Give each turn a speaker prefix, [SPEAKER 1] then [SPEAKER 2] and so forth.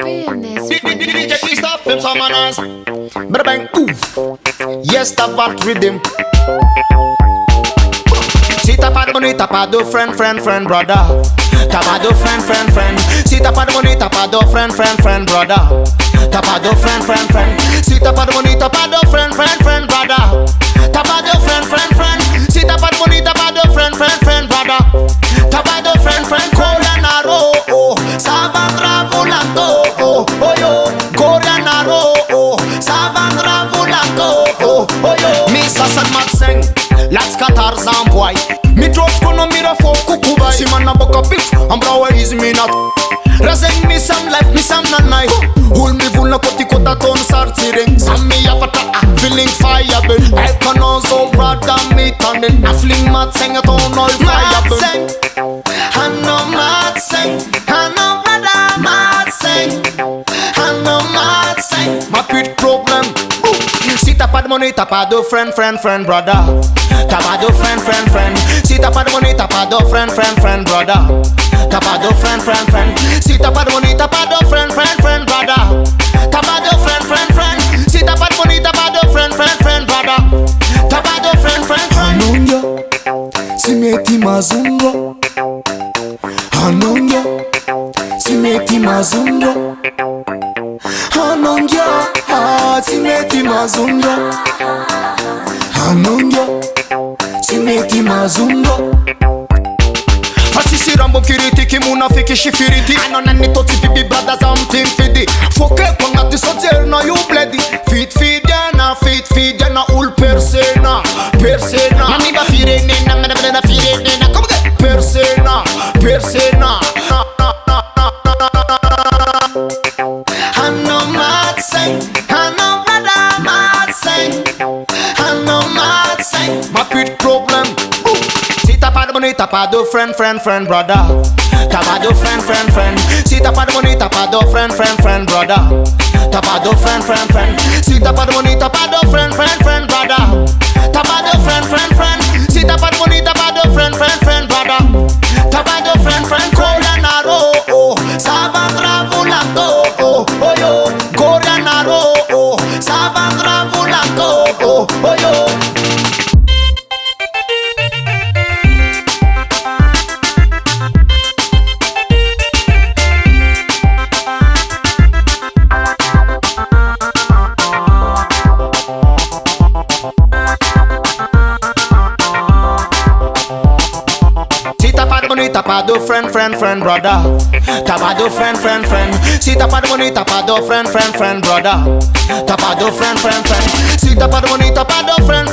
[SPEAKER 1] Realness.
[SPEAKER 2] DJ please stop them some manners. Bada bang, ooh. Yes, that vault rhythm. Si tapado bonita, tapado friend, brother. Tapado friend. Si tapado bonita, tapado friend, brother. Tapado friend. Si tapado bonita, tapado friend, brother. Tapado friend. Si tapado bonita, tapado friend, brother. Tapado friend. Colanaro, oh, Savangra volando, oh, yo. Colanaro, oh, Savangra volando, oh, yo. Mi sasan matseng, let's katar zamboy. Mi drop kono mira fo kukubai. Si man na boka pif, ambra where is me not. Razeng mi sam life, mi sam na night. Hul mi vulna koti kota ton sartiring. Sam mi yafata, feeling fire burn. I can also brother me turning. I fling matseng at on all fire burn. I know matseng, I know brother matseng. I know matseng, my pit problem. Si tapado money, tapado friend, brother. Tapado friend. Si tapado money, tapado friend, brother. Tapado friend. Si tapado money, tapado friend, brother. Tapado friend. Si tapado money, tapado friend, brother. Tapado friend.
[SPEAKER 3] Anonja, simeti mazungo. Anonja, simeti mazungo. Anonja, simeti mazungo. Anonja, simeti mazungo.
[SPEAKER 2] Fasisi rambo kiriti kimuna fiki shifiriti. Anona ni toti bibi brothers am team fidi. Foke kwa ngati sotier na you bledi. Fit na ul persena. Mami ba firene na mena na firene na. Come get persena. Hano matseng, hano brother matseng. Hano matseng, my pit problem. Si tapado bonita, tapado friend, brother. Tapado friend. Si tapado bonita, tapado friend, brother. Tapado friend. Si tapado bonita, tapado friend, brother. Tapado friend. Si tapado bonita, tapado friend, brother. Tapado friend. Colanaro, oh, Savangra volando, oh, yo. Colanaro, oh, Savangra volando, oh, yo. Tapado friend, brother. Tapado friend. Si tapado bonita, tapado friend, brother. Tapado friend. Si tapado bonita, tapado friend,